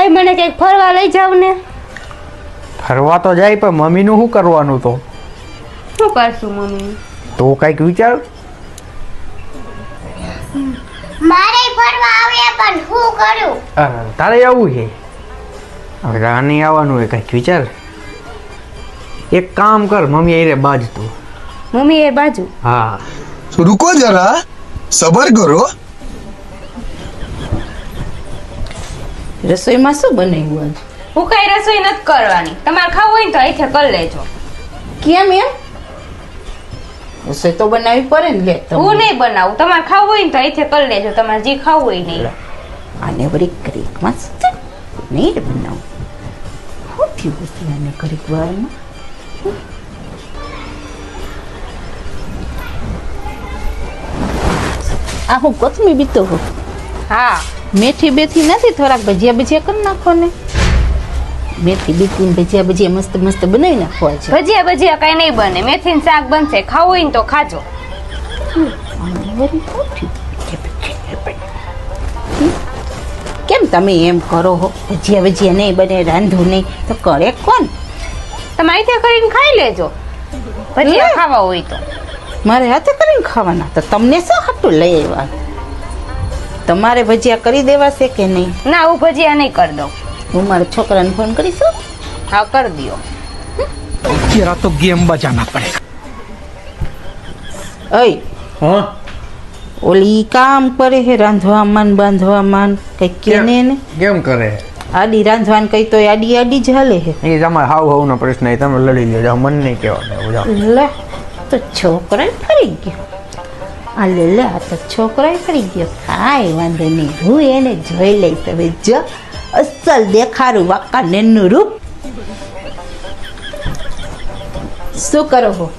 ભાઈ મને કંઈક ફરવા લઈ જાવ ને. ફરવા તો જાય પણ મમ્મીનું શું કરવાનું તો? શું કરશું મમ્મી? તો કંઈક વિચાર. મારે ફરવા આવ્યા પણ શું કરું? તારે આવવું છે? હવે રાની આવવાનું હોય, કંઈક વિચાર. એક કામ કર, મમ્મી એ બાજ તું. મમ્મી એ બાજુ? હા. रुको जरा सबर करो. રસોઈમાં શું બનાવ્યું? હું કઈ રસોઈ નથી કરવાની. તમારે ખાવું હોય ને તો અહીંથી કરી લેજો. કેમ એમ? રસોઈ તો બનાવવી પડે ને. લે હું નહીં બનાવું. તમારે ખાવું હોય ને તો અહીંથી કરી લેજો. તમારે જે ખાવું હોય નહીં. આને વળી કરીક મસ્ત નહીં બનાવું. શું થયું પછી આને કરીક વારમાં? આ હું કોથમી બીતો હો. હા. મેથી બેથી નથી, થોડાક ભજીયા ભજીયા કરી નાખો ને. મેથી બીતી ભજીયા ભજીયા મસ્ત મસ્ત બનાવી નાખવા છે. ભજીયા ભજીયા કઈ નહીં બને. મેથીનું શાક બનશે. ખાવું હોય ને તો ખાજો. કેમ તમે એમ કરો હો? ભજીયા ભજીયા નહીં બને, રાંધવું નહીં તો કરે કોણ? તમે અહીંથી કરીને ખાઈ લેજો. ભજીયા ખાવા હોય તો. મારે હાથે કરીને ખાવાના તો તમને શું હાટું લઈ આવ્યા? તમારે ભજીયા કરી દેવા છે કે નહીં? ના, હું ભજીયા નહીં કરી દઉં. હું મારા છોકરાને ફોન કરીશું. હા, કરી દો. तेरा तो गेम बजाना पड़ेगा. અય હા. ઓલી કામ કરે હે, રાંધવામાં ને બાંધવામાં કઈ કેને ને. કેમ કરે? આડી રાંધવાન કઈ તો આડી આડી જ હાલે હે. એ તમારે હાવ હાવ નો પ્રશ્ન, એ તમે લડી લ્યો. જાઓ, મને નહીં કહેવાનું. લે તો છોકરા ફરી ગયો. આ લે લે, આ તો છોકરા ફરી ગયો. કાંઈ વાંધો નહીં, હું એને જોઈ લઈશ. હવે જો અસલ દેખાડું વાકા નેનું રૂપ. શું કરો હો?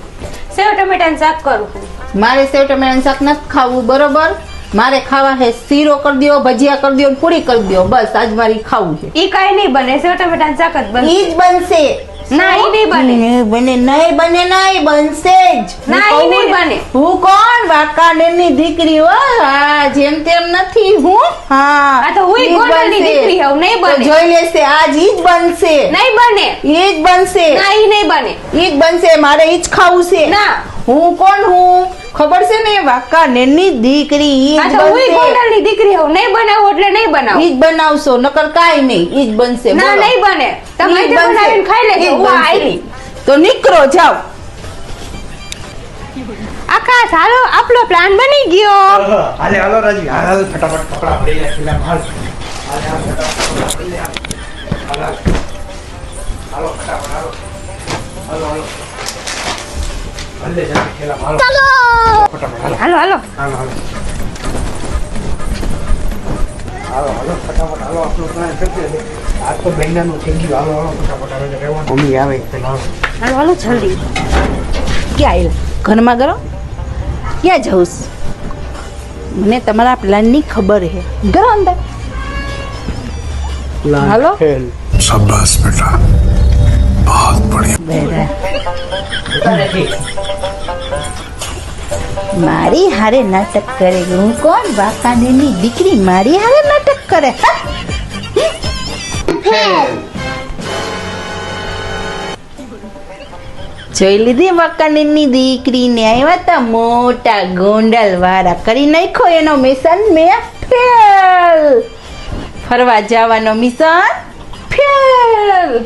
સેવ ટમેટાનું શાક કરું છું. મારે સેવ ટમેટાનું શાક નથી ખાવું, બરોબર? મારે ખાવા હે શીરો કરી દો, ભજીયા કરી દો, પૂરી કરી દો. બસ આજ મારી ખાવું છે. ઈ કઈ નહીં બને. સેવ ટમેટાનું શાક જ બનશે. ઈ જ બનશે. ના, ઈ નહીં બને. નહીં બને, નહીં બને, નહીં બનશે જ. ના, ઈ નહીં બને. હું કોણ? વાકાનેરની દીકરી હો. હા, જેમ તેમ નથી હું. હા, આ તો હુંય ઈ જ ગોંડલની બનશે. દીકરી હોઉં. નહીં તો બને. જોઈ લેશે, આજ ઈ જ બનશે. નહીં બને. ઈ જ બનશે. ના, ઈ નહીં બને. ઈ જ બનશે. મારે ઈ જ ખાવું છે. ના. હું કોણ હું? ખબર છે ને? વાકાનેરની દીકરી ઈ આ જ તો હુંય બનશે. ગોંડલની દીકરી હોઉં. નહીં બનાવું એટલે નહીં બનાવું. ઈ જ બનાવશો, નકર કાઈ નહીં. ઈ જ બનશે. ના, બોલો. નહીં બને. તમે ઈ જ અહીંથી બનશે. બનાવીને ખાઈ લેજો. ઈ જ હું બનશે. આયલી. તો નીકળો, જાઓ. આકાશ, હાલો, આપણો પ્લાન બની ગયો. હાલે હાલો રાજી, હાલ ફટાફટ પકડા પડી જાય પેલા હાલ. હાલે હાલ ફટાફટ પડી જાય. હાલ હાલો ફટાફટ હાલો. હાલો હાલો. હાલે જા ખેલા હાલો. ચલો ફટાફટ હાલો. હાલો હાલો. હાલો હાલો. હાલો હાલો ફટાફટ હાલો, આપણો પ્લાન કરી દે. આ તો મહિનાનું થઈ ગયું. હાલો હાલો ફટાફટ હાલો રહેવાનું. મમ્મી આવે પેલા હાલો. હાલો હાલો જલ્દી. ક્યાં આવેલા? ઘરમાં ગયો? ક્યાં જઉં? મને તમારા પ્લાનની ખબર છે. ગયો અંદર. હાલો. शाबाश बेटा, बहुत बढ़िया. મારી હારે નાટક કરે. હું કોણ? વાકાનેરની દીકરી મારી હારે નાટક કરે. જોઈ લીધી વાકાનેરની દીકરીને? આવ્યા તા મોટા ગોંડલ વાળા, કરી નાખ્યો એનો મિશન મેં ફેલ. ફરવા જવાનો મિશન ફેલ.